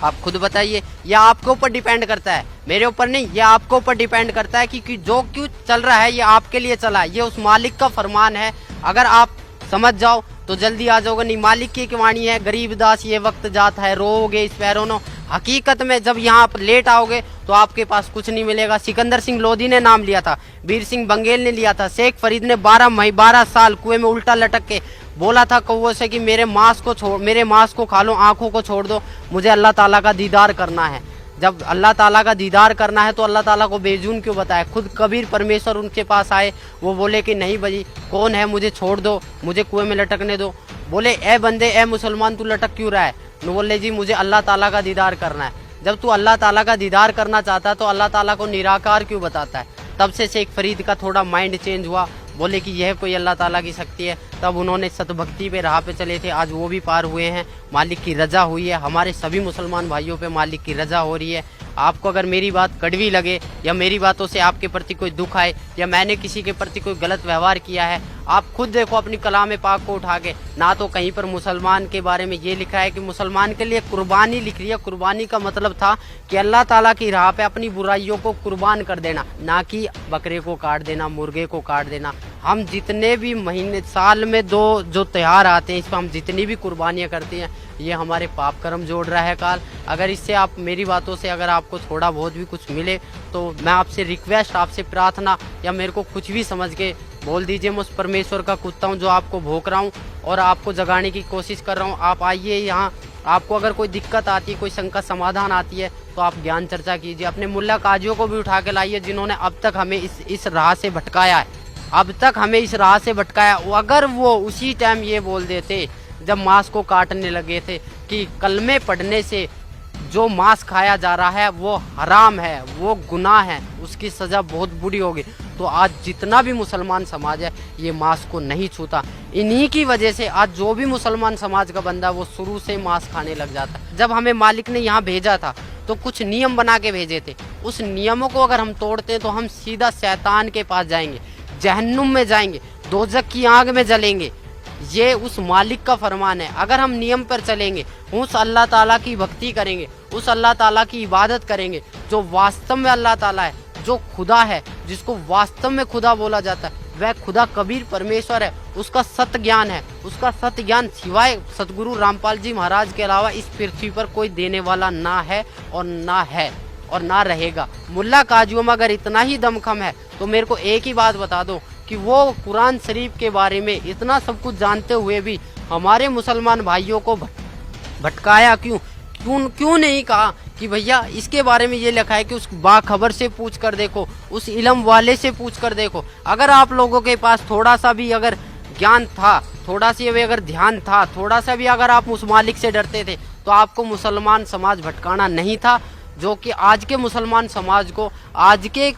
आप खुद बताइए, यह आपके ऊपर डिपेंड करता है, मेरे ऊपर नहीं, ये आपके ऊपर डिपेंड करता है कि जो क्यों चल रहा है ये आपके लिए चला है, ये उस मालिक का फरमान है। अगर आप समझ जाओ तो जल्दी आ जाओगे। नहीं, मालिक की वाणी है, गरीब दास ये वक्त जाता है, रोओगे इस पैरों नो। हकीकत में जब यहाँ पर लेट आओगे तो आपके पास कुछ नहीं मिलेगा। सिकंदर सिंह लोधी ने नाम लिया था, वीर सिंह बंगेल ने लिया था, शेख फरीद ने 12 साल कुएं में उल्टा लटक के बोला था कौवों से कि मेरे मांस को खा लो, आंखों को छोड़ दो, मुझे अल्लाह ताला का दीदार करना है। जब अल्लाह ताला का दीदार करना है तो अल्लाह ताला को बेजून क्यों बताए? खुद कबीर परमेश्वर उनके पास आए, वो बोले कि नहीं भाई कौन है, मुझे छोड़ दो, मुझे कुएं में लटकने दो। बोले ए बंदे, ए मुसलमान, तू लटक क्यों रहा है? तो बोले जी मुझे अल्लाह ताला का दीदार करना है। जब तू अल्लाह ताला का दीदार करना चाहता है तो अल्लाह ताला को निराकार क्यों बताता है? तब से शेख फरीद का थोड़ा माइंड चेंज हुआ, बोले कि यह कोई अल्लाह ताला की शक्ति है। तब उन्होंने सतभक्ति पे राह पे चले थे, आज वो भी पार हुए हैं, मालिक की रजा हुई है। हमारे सभी मुसलमान भाइयों पे मालिक की रजा हो रही है। आपको अगर मेरी बात कड़वी लगे या मेरी बातों से आपके प्रति कोई दुख आए या मैंने किसी के प्रति कोई गलत व्यवहार किया है, आप खुद देखो अपनी कलाम पाक को उठा के, ना तो कहीं पर मुसलमान के बारे में ये लिखा है कि मुसलमान के लिए कुर्बानी लिख रही है। कुर्बानी का मतलब था कि अल्लाह ताला की राह पे अपनी बुराइयों को कुर्बान कर देना, ना कि बकरे को काट देना, मुर्गे को काट देना। हम जितने भी महीने साल में 2 जो त्यौहार आते हैं, इस पर हम जितनी भी कुर्बानियाँ करते हैं, ये हमारे पाप कर्म जोड़ रहा है काल। अगर इससे आप मेरी बातों से अगर आपको थोड़ा बहुत भी कुछ मिले तो मैं आपसे रिक्वेस्ट, आपसे प्रार्थना, या मेरे को कुछ भी समझ के बोल दीजिए। मैं उस परमेश्वर का कुत्ता हूँ जो आपको भोंक रहा हूँ और आपको जगाने की कोशिश कर रहा हूँ। आप आइए यहाँ, आपको अगर कोई दिक्कत आती है, कोई शंका समाधान आती है तो आप ज्ञान चर्चा कीजिए। अपने मुल्ला काजियों को भी उठा के लाइए जिन्होंने अब तक हमें इस राह से भटकाया है, अब तक हमें इस राह से भटकाया। अगर वो उसी टाइम ये बोल देते जब मांस को काटने लगे थे कि कलमे पढ़ने से जो मांस खाया जा रहा है वो हराम है, वो गुनाह है, उसकी सज़ा बहुत बुरी होगी, तो आज जितना भी मुसलमान समाज है ये मांस को नहीं छूता। इन्हीं की वजह से आज जो भी मुसलमान समाज का बंदा वो शुरू से मांस खाने लग जाता। जब हमें मालिक ने यहाँ भेजा था तो कुछ नियम बना के भेजे थे, उस नियमों को अगर हम तोड़ते हैं तो हम सीधा शैतान के पास जाएंगे, जहन्नुम में जाएंगे, दोजख की आग में जलेंगे। ये उस मालिक का फरमान है। अगर हम नियम पर चलेंगे, उस अल्लाह ताला की भक्ति करेंगे, उस अल्लाह ताला की इबादत करेंगे जो वास्तव में अल्लाह ताला है, जो खुदा है, जिसको वास्तव में खुदा बोला जाता है, वह खुदा कबीर परमेश्वर है, उसका सत्य ज्ञान है। उसका सत्य ज्ञान सिवाय सतगुरु रामपाल जी महाराज के अलावा इस पृथ्वी पर कोई देने वाला ना है और ना रहेगा। मुल्ला काजियों में अगर इतना ही दमखम है तो मेरे को एक ही बात बता दो कि वो कुरान शरीफ के बारे में इतना सब कुछ जानते हुए भी हमारे मुसलमान भाइयों को भटकाया क्यों नहीं कहा कि भैया इसके बारे में ये लिखा है कि उस बाखबर से पूछ कर देखो, उस इल्म वाले से पूछ कर देखो। अगर आप लोगों के पास थोड़ा सा भी अगर ज्ञान था, थोड़ा सा भी अगर ध्यान था, थोड़ा सा भी अगर आप उस मालिक से डरते थे तो आपको मुसलमान समाज भटकाना नहीं था, जो कि आज के मुसलमान समाज को, आज के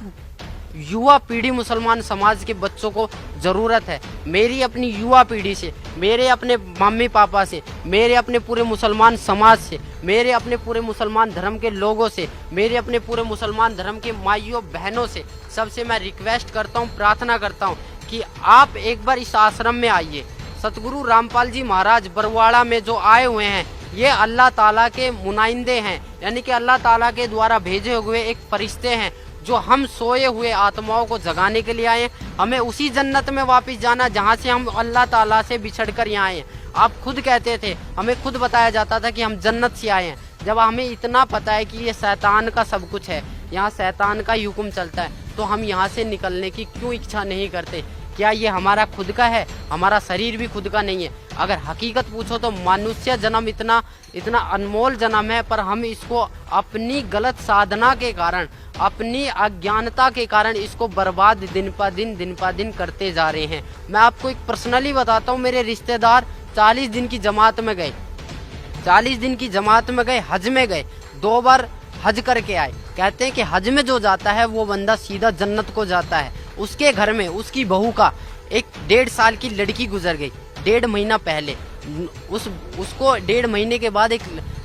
युवा पीढ़ी मुसलमान समाज के बच्चों को ज़रूरत है। मेरी अपनी युवा पीढ़ी से, मेरे अपने मम्मी पापा से, मेरे अपने पूरे मुसलमान समाज से, मेरे अपने पूरे मुसलमान धर्म के लोगों से, मेरे अपने पूरे मुसलमान धर्म के माइयों बहनों से, सबसे मैं रिक्वेस्ट करता हूँ, प्रार्थना करता हूँ कि आप एक बार इस आश्रम में आइए। सतगुरु रामपाल जी महाराज बरवाड़ा में जो आए हुए हैं, ये अल्लाह ताला के मुनाइंदे हैं, यानी कि अल्लाह ताला के द्वारा भेजे हुए एक फरिश्ते हैं जो हम सोए हुए आत्माओं को जगाने के लिए आए हैं। हमें उसी जन्नत में वापस जाना जहाँ से हम अल्लाह ताला से बिछड़ कर यहाँ आए हैं। आप खुद कहते थे, हमें खुद बताया जाता था कि हम जन्नत से आए हैं। जब हमें इतना पता है कि ये शैतान का सब कुछ है, यहाँ शैतान का ही हुक्म चलता है, तो हम यहाँ से निकलने की क्यों इच्छा नहीं करते? क्या ये हमारा खुद का है? हमारा शरीर भी खुद का नहीं है। अगर हकीकत पूछो तो मनुष्य जन्म इतना अनमोल जन्म है, पर हम इसको अपनी गलत साधना के कारण, अपनी अज्ञानता के कारण इसको बर्बाद दिन पर दिन करते जा रहे हैं। मैं आपको एक पर्सनली बताता हूँ, मेरे रिश्तेदार 40 दिन की जमात में गए, 40 दिन की जमात में गए, हज में गए, 2 बार हज करके आए। कहते हैं कि हज में जो जाता है वो बंदा सीधा जन्नत को जाता है। उसके घर में उसकी बहू का एक 1.5 साल की लड़की गुजर गई, 1.5 महीना पहले। उसको 1.5 महीने के बाद एक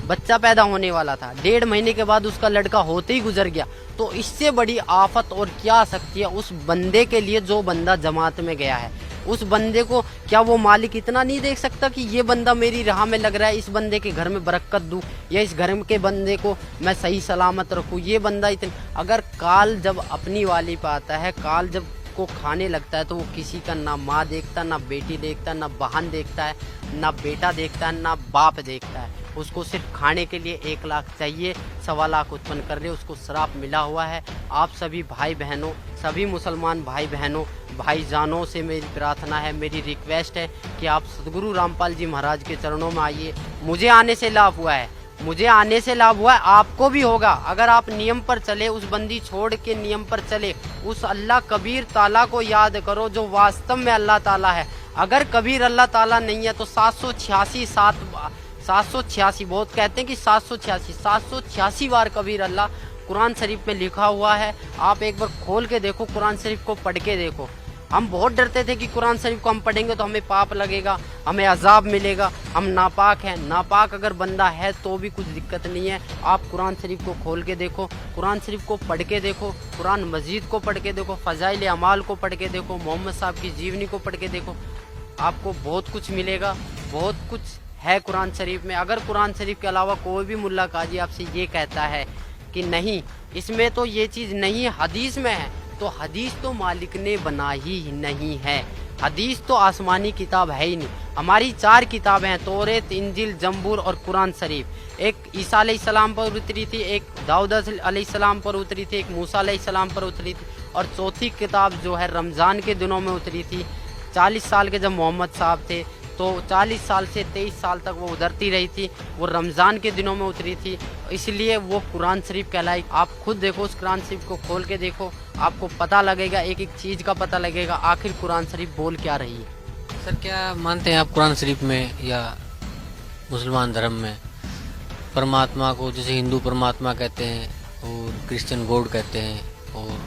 बच्चा पैदा होने वाला था, 1.5 महीने के बाद उसका लड़का होते ही गुजर गया। तो इससे बड़ी आफत और क्या आ सकती है उस बंदे के लिए जो बंदा जमात में गया है? उस बंदे को क्या वो मालिक इतना नहीं देख सकता कि ये बंदा मेरी राह में लग रहा है, इस बंदे के घर में बरकत दूं, या इस घर के बंदे को मैं सही सलामत रखूं? ये बंदा अगर काल जब अपनी वाली पे आता है, काल जब को खाने लगता है तो वो किसी का ना माँ देखता, ना बेटी देखता, ना बहन देखता है, ना बेटा देखता है, ना बाप देखता है। उसको सिर्फ खाने के लिए 1 लाख चाहिए, 1.25 लाख उत्पन्न कर ले, उसको श्राप मिला हुआ है। आप सभी भाई बहनों, सभी मुसलमान भाई बहनों, भाईजानों से मेरी प्रार्थना है, मेरी रिक्वेस्ट है कि आप सतगुरु रामपाल जी महाराज के चरणों में आइए। मुझे आने से लाभ हुआ है, मुझे आने से लाभ हुआ है, आपको भी होगा अगर आप नियम पर चले, उस बंदी छोड़ के नियम पर चले। उस अल्लाह कबीर ताला को याद करो जो वास्तव में अल्लाह ताला है। अगर कबीर अल्लाह ताला नहीं है तो 786 बहुत कहते हैं कि 786 बार कबीर अल्लाह कुरान शरीफ में लिखा हुआ है। आप एक बार खोल के देखो, कुरान शरीफ को पढ़ के देखो। हम बहुत डरते थे कि कुरान शरीफ को हम पढ़ेंगे तो हमें पाप लगेगा, हमें अजाब मिलेगा, हम नापाक हैं। नापाक अगर बंदा है तो भी कुछ दिक्कत नहीं है। आप कुरान शरीफ को खोल के देखो, कुरान शरीफ को पढ़ के देखो, कुरान मजीद को पढ़ के देखो, फ़ज़ाइल अमाल को पढ़ के देखो, मोहम्मद साहब की जीवनी को पढ़ के देखो, आपको बहुत कुछ मिलेगा। बहुत कुछ है कुरान शरीफ में। अगर कुरान शरीफ के अलावा कोई भी मुल्ला काजी आपसे ये कहता है कि नहीं इसमें तो ये चीज़ नहीं है, हदीस में है, तो हदीस तो मालिक ने बनाई ही नहीं है। हदीस तो आसमानी किताब है ही नहीं। हमारी 4 किताबें हैं, तौरेत, इंजिल, जंबूर और कुरान शरीफ। एक ईसा अलैहिस्सलाम पर उतरी थी, एक दाऊद अलैहिस्सलाम पर उतरी थी, एक मूसा अलैहिस्सलाम पर उतरी थी, और चौथी किताब जो है रमज़ान के दिनों में उतरी थी। 40 साल के जब मोहम्मद साहब थे तो 40 साल से 23 साल तक वो उतरती रही थी, वो रमज़ान के दिनों में उतरी थी, इसलिए वो कुरान शरीफ कहलाई। आप खुद देखो, उस कुरान शरीफ को खोल के देखो, आपको पता लगेगा, एक एक चीज़ का पता लगेगा आखिर कुरान शरीफ बोल क्या रही है। सर क्या मानते हैं आप कुरान शरीफ में या मुसलमान धर्म में परमात्मा को, जैसे हिंदू परमात्मा कहते हैं और क्रिश्चियन गॉड कहते हैं, और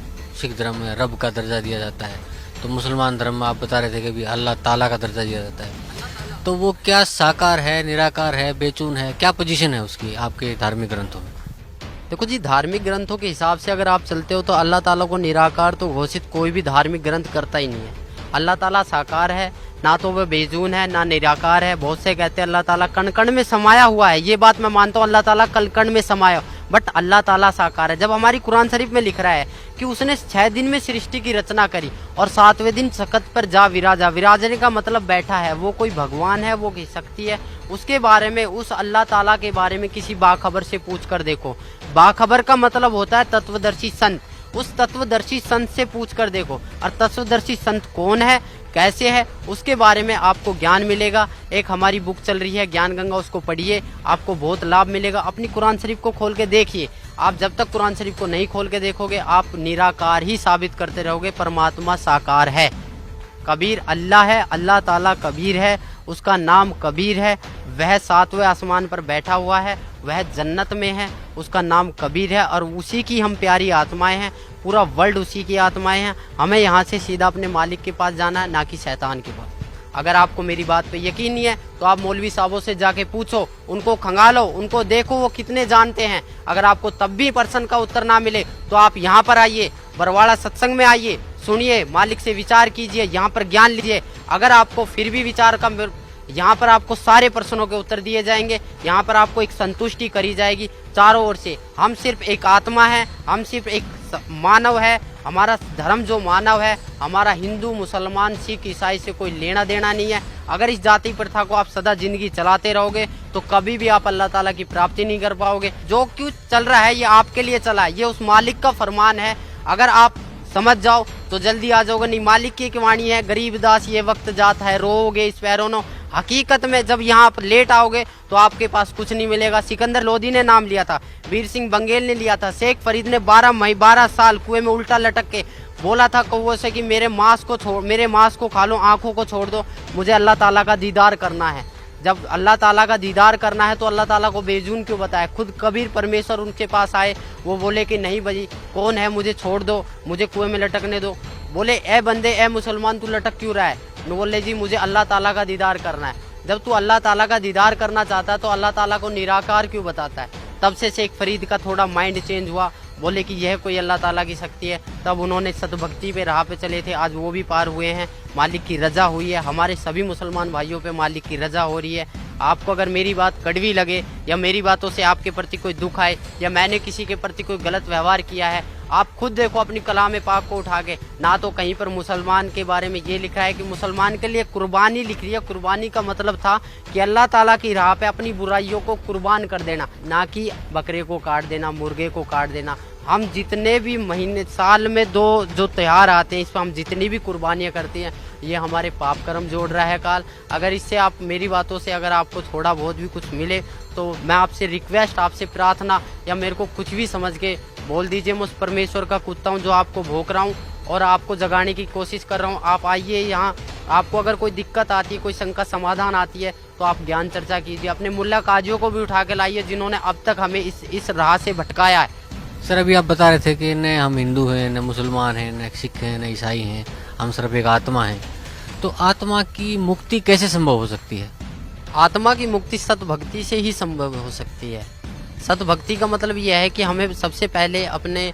सिख धर्म में रब का दर्जा दिया जाता है, तो मुसलमान धर्म में आप बता रहे थे कि भी अल्लाह ताला का दर्जा दिया जाता है, तो वो क्या साकार है, निराकार है, बेचून है, क्या पोजीशन है उसकी आपके धार्मिक ग्रंथों में? देखो जी, धार्मिक ग्रंथों के हिसाब से अगर आप चलते हो तो अल्लाह ताला को निराकार तो घोषित कोई भी धार्मिक ग्रंथ करता ही नहीं है। अल्लाह ताला साकार है, ना तो वह बेजून है ना निराकार है। बहुत से कहते हैं अल्लाह ताला कण कण में समाया हुआ है, ये बात मैं मानता हूँ, अल्लाह ताला कण कण में समाया, बट अल्लाह ताला साकार है। जब हमारी कुरान शरीफ में लिख रहा है कि उसने 6 दिन में सृष्टि की रचना करी और 7वें दिन सखत पर जा विराजा, विराजने का मतलब बैठा है, वो कोई भगवान है, वो कोई शक्ति है, उसके बारे में, उस अल्लाह ताला के बारे में किसी बाखबर से पूछ कर देखो। बाखबर का मतलब होता है तत्वदर्शी संत, उस तत्वदर्शी संत से पूछ कर देखो, और तत्वदर्शी संत कौन है, कैसे है, उसके बारे में आपको ज्ञान मिलेगा। एक हमारी बुक चल रही है ज्ञान गंगा, उसको पढ़िए, आपको बहुत लाभ मिलेगा। अपनी कुरान शरीफ को खोल के देखिए, आप जब तक कुरान शरीफ को नहीं खोल के देखोगे आप निराकार ही साबित करते रहोगे। परमात्मा साकार है, कबीर अल्लाह है, अल्लाह ताला कबीर है, उसका नाम कबीर है, वह 7वें आसमान पर बैठा हुआ है, वह जन्नत में है, उसका नाम कबीर है, और उसी की हम प्यारी आत्माएं हैं, पूरा वर्ल्ड उसी की आत्माएं हैं। हमें यहाँ से सीधा अपने मालिक के पास जाना है, ना कि शैतान के पास। अगर आपको मेरी बात पे यकीन नहीं है तो आप मौलवी साहबों से जाके पूछो, उनको खंगालो, उनको देखो वो कितने जानते हैं। अगर आपको तब भी प्रश्न का उत्तर ना मिले तो आप यहाँ पर आइए, बरवाड़ा सत्संग में आइए, सुनिए, मालिक से विचार कीजिए, यहाँ पर ज्ञान लीजिए। अगर आपको फिर भी विचार का, यहाँ पर आपको सारे प्रश्नों के उत्तर दिए जाएंगे, यहाँ पर आपको एक संतुष्टि करी जाएगी चारों ओर से। हम सिर्फ एक आत्मा है, हम सिर्फ एक मानव है, हमारा धर्म जो मानव है, हमारा हिंदू, मुसलमान, सिख, ईसाई से कोई लेना देना नहीं है। अगर इस जाति प्रथा को आप सदा जिंदगी चलाते रहोगे तो कभी भी आप अल्लाह ताला की प्राप्ति नहीं कर पाओगे। जो क्यों चल रहा है ये आपके लिए चला है, ये उस मालिक का फरमान है। अगर आप समझ जाओ तो जल्दी आ जाओगे, नहीं मालिक की एक वाणी है, गरीब दास ये वक्त जाता है, रोओगे इस पैरों नो। हकीकत में जब यहाँ पर लेट आओगे तो आपके पास कुछ नहीं मिलेगा। सिकंदर लोधी ने नाम लिया था, वीर सिंह बंगेल ने लिया था, शेख फरीद ने 12 साल कुएं में उल्टा लटक के बोला था कौवों से कि मेरे मांस को खा लो, आंखों को छोड़ दो, मुझे अल्लाह ताला का दीदार करना है। जब अल्लाह ताला का दीदार करना है तो अल्लाह ताला को बेजून क्यों बताए? खुद कबीर परमेश्वर उनके पास आए, वो बोले कि नहीं भाई कौन है, मुझे छोड़ दो, मुझे कुएं में लटकने दो। बोले ए बंदे, ए मुसलमान, तू लटक क्यों रहा है? बोले जी मुझे अल्लाह ताला का दीदार करना है। जब तू अल्लाह ताला का दीदार करना चाहता है तो अल्लाह ताला को निराकार क्यों बताता है? तब से शेख फरीद का थोड़ा माइंड चेंज हुआ, बोले कि यह कोई अल्लाह ताला की शक्ति है। तब उन्होंने सतभक्ति पे राह पे चले थे, आज वो भी पार हुए हैं, मालिक की रजा हुई है। हमारे सभी मुसलमान भाइयों पे मालिक की रजा हो रही है। आपको अगर मेरी बात कड़वी लगे या मेरी बातों से आपके प्रति कोई दुख आए या मैंने किसी के प्रति कोई गलत व्यवहार किया है, आप खुद देखो अपनी कलाम पाक को उठा के, ना तो कहीं पर मुसलमान के बारे में ये लिखा है कि मुसलमान के लिए कुर्बानी लिख रही है। कुर्बानी का मतलब था कि अल्लाह ताला की राह पे अपनी बुराइयों को कुर्बान कर देना, ना कि बकरे को काट देना, मुर्गे को काट देना। हम जितने भी महीने साल में 2 जो त्यौहार आते हैं, इस पर हम जितनी भी कुर्बानियाँ करते हैं, ये हमारे पाप कर्म जोड़ रहा है काल। अगर इससे आप मेरी बातों से अगर आपको थोड़ा बहुत भी कुछ मिले तो मैं आपसे रिक्वेस्ट, आपसे प्रार्थना, या मेरे को कुछ भी समझ के बोल दीजिए, मैं उस परमेश्वर का कुत्ता हूँ जो आपको भोंक रहा हूँ और आपको जगाने की कोशिश कर रहा हूँ। आप आइए यहाँ, आपको अगर कोई दिक्कत आती है, कोई शंका समाधान आती है तो आप ज्ञान चर्चा कीजिए। अपने मुल्ला काजियों को भी उठा के लाइए जिन्होंने अब तक हमें इस राह से भटकाया है। सर अभी आप बता रहे थे कि न हम हिंदू हैं, न मुसलमान हैं, न सिख हैं, न ईसाई हैं, हम सिर्फ एक आत्मा हैं। तो आत्मा की मुक्ति कैसे संभव हो सकती है? आत्मा की मुक्ति सतभक्ति से ही संभव हो सकती है। सतभक्ति का मतलब यह है कि हमें सबसे पहले अपने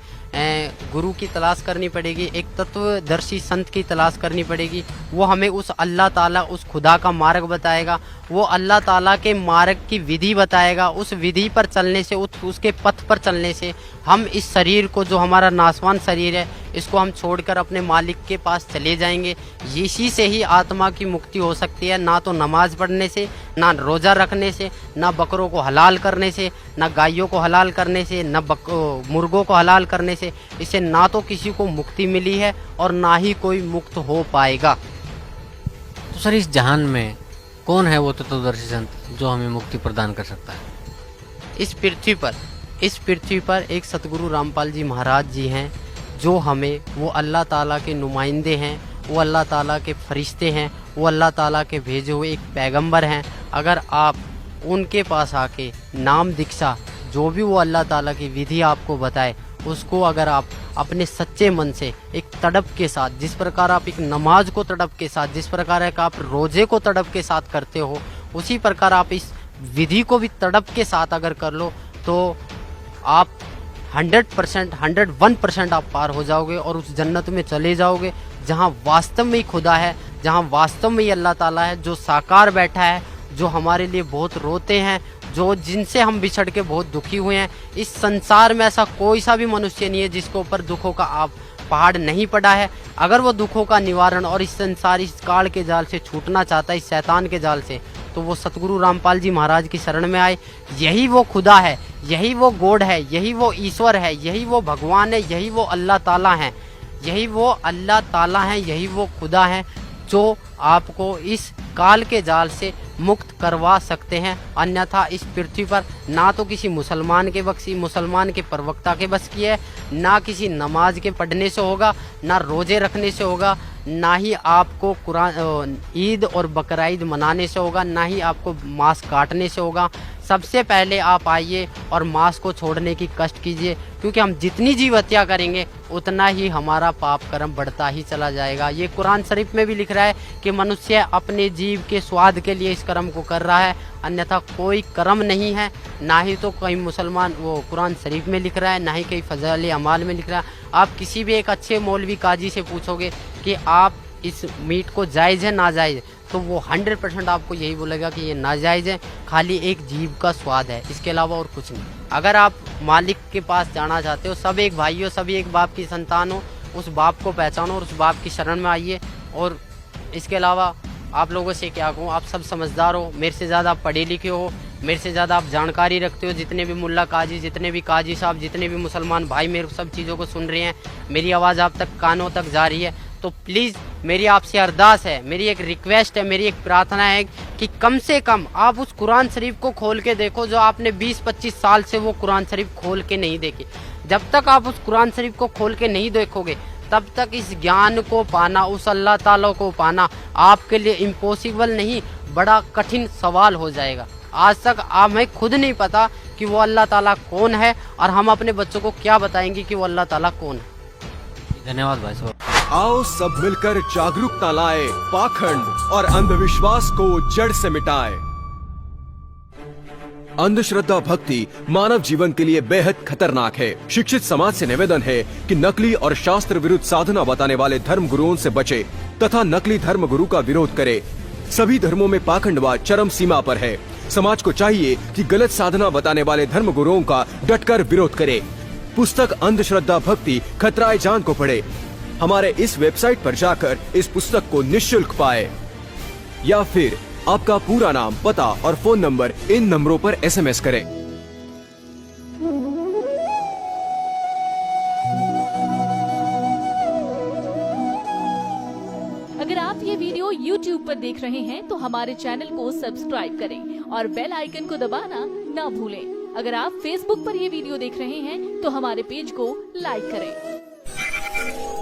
गुरु की तलाश करनी पड़ेगी, एक तत्वदर्शी संत की तलाश करनी पड़ेगी। वो हमें उस अल्लाह ताला, उस खुदा का मार्ग बताएगा, वो अल्लाह ताला के मार्ग की विधि बताएगा। उस विधि पर चलने से, उसके पथ पर चलने से हम इस शरीर को, जो हमारा नासवान शरीर है, इसको हम छोड़कर अपने मालिक के पास चले जाएंगे। इसी से ही आत्मा की मुक्ति हो सकती है, ना तो नमाज पढ़ने से, ना रोज़ा रखने से, ना बकरों को हलाल करने से, ना गायों को हलाल करने से, ना मुर्गों को हलाल करने से। इससे ना तो किसी को मुक्ति मिली है और ना ही कोई मुक्त हो पाएगा। तो सर, इस जहान में कौन है वो तत्वदर्शी संत जो हमें मुक्ति प्रदान कर सकता है? इस पृथ्वी पर एक सतगुरु रामपाल जी महाराज जी हैं, जो हमें, वो अल्लाह ताला के नुमाइंदे हैं, वो अल्लाह ताला के फरिश्ते हैं, वो अल्लाह ताला के भेजे हुए एक पैगंबर हैं। अगर आप उनके पास आके नाम दीक्षा, जो भी वो अल्लाह ताला की विधि आपको बताए, उसको अगर आप अपने सच्चे मन से एक तड़प के साथ, जिस प्रकार आप एक नमाज को तड़प के साथ, जिस प्रकार एक आप रोजे को तड़प के साथ करते हो, उसी प्रकार आप इस विधि को भी तड़प के साथ अगर कर लो, तो आप 100%, 101% आप पार हो जाओगे और उस जन्नत में चले जाओगे, जहाँ वास्तव में ही खुदा है, जहाँ वास्तव में ही अल्लाह ताला है, जो साकार बैठा है, जो हमारे लिए बहुत रोते हैं, जो जिनसे हम बिछड़ के बहुत दुखी हुए हैं। इस संसार में ऐसा कोई सा भी मनुष्य नहीं है जिसके ऊपर दुखों का आप पहाड़ नहीं पड़ा है। अगर वो दुखों का निवारण और इस संसार, इस काल के जाल से छूटना चाहता है, इस शैतान के जाल से, तो वो सतगुरु रामपाल जी महाराज की शरण में आए। यही वो खुदा है, यही वो गॉड है, यही वो ईश्वर है, यही वो भगवान है, यही वो अल्लाह ताला है, यही वो अल्लाह ताला है, यही वो खुदा है, जो आपको इस काल के जाल से मुक्त करवा सकते हैं। अन्यथा इस पृथ्वी पर ना तो किसी मुसलमान के प्रवक्ता के बस की है, ना किसी नमाज के पढ़ने से होगा, ना रोजे रखने से होगा, ना ही आपको कुरान, ईद और बकरा ईद मनाने से होगा, ना ही आपको मांस काटने से होगा। सबसे पहले आप आइए और मांस को छोड़ने की कष्ट कीजिए, क्योंकि हम जितनी जीव हत्या करेंगे उतना ही हमारा पाप कर्म बढ़ता ही चला जाएगा। ये कुरान शरीफ में भी लिख रहा है कि मनुष्य अपने जीव के स्वाद के लिए इस कर्म को कर रहा है, अन्यथा कोई कर्म नहीं है। ना ही तो कहीं मुसलमान वो कुरान शरीफ में लिख रहा है, ना ही कहीं फज़ाइल अमाल में लिख रहा है। आप किसी भी एक अच्छे मौलवी काजी से पूछोगे कि आप इस मीट को जायज़ है नाजायज़, तो वो 100% आपको यही बोलेगा कि ये नाजायज़ है, खाली एक जीव का स्वाद है, इसके अलावा और कुछ नहीं। अगर आप मालिक के पास जाना चाहते हो, सब एक भाई हो, सभी एक बाप की संतान हो, उस बाप को पहचानो और उस बाप की शरण में आइए। और इसके अलावा आप लोगों से क्या कहूँ, आप सब समझदार हो, मेरे से ज़्यादा पढ़े लिखे हो, मेरे से ज़्यादा आप जानकारी रखते हो। जितने भी मुल्ला काजी, जितने भी काजी साहब, जितने भी मुसलमान भाई मेरे सब चीज़ों को सुन रहे हैं, मेरी आवाज़ आप तक कानों तक जा रही है, तो प्लीज़ मेरी आपसे अरदास है, मेरी एक रिक्वेस्ट है, मेरी एक प्रार्थना है कि कम से कम आप उस कुरान शरीफ को खोल के देखो, जो आपने 20-25 साल से वो कुरान शरीफ खोल के नहीं देखी। जब तक आप उस कुरान शरीफ को खोल के नहीं देखोगे, तब तक इस ज्ञान को पाना, उस अल्लाह ताला को पाना आपके लिए इम्पॉसिबल नहीं, बड़ा कठिन सवाल हो जाएगा। आज तक हमें खुद नहीं पता कि वो अल्लाह ताला कौन है, और हम अपने बच्चों को क्या बताएंगे कि वो अल्लाह ताला कौन है। धन्यवाद भाई साहब। आओ सब मिलकर जागरूकता लाए, पाखंड और अंधविश्वास को जड़ से मिटाए। अंधश्रद्धा भक्ति मानव जीवन के लिए बेहद खतरनाक है। शिक्षित समाज से निवेदन है कि नकली और शास्त्र विरुद्ध साधना बताने वाले धर्म गुरुओं से बचे तथा नकली धर्म गुरु का विरोध करे। सभी धर्मों में पाखंडवाद चरम सीमा पर है। समाज को चाहिए कि गलत साधना बताने वाले धर्म गुरुओं का डटकर विरोध करे। पुस्तक अंधश्रद्धा भक्ति खतराए जान को पढ़े। हमारे इस वेबसाइट पर जाकर इस पुस्तक को निःशुल्क पाए, या फिर आपका पूरा नाम, पता और फोन नंबर इन नंबरों पर SMS करें। अगर आप ये वीडियो YouTube पर देख रहे हैं तो हमारे चैनल को सब्सक्राइब करें और बेल आइकन को दबाना ना भूलें। अगर आप Facebook पर ये वीडियो देख रहे हैं तो हमारे पेज को लाइक करें।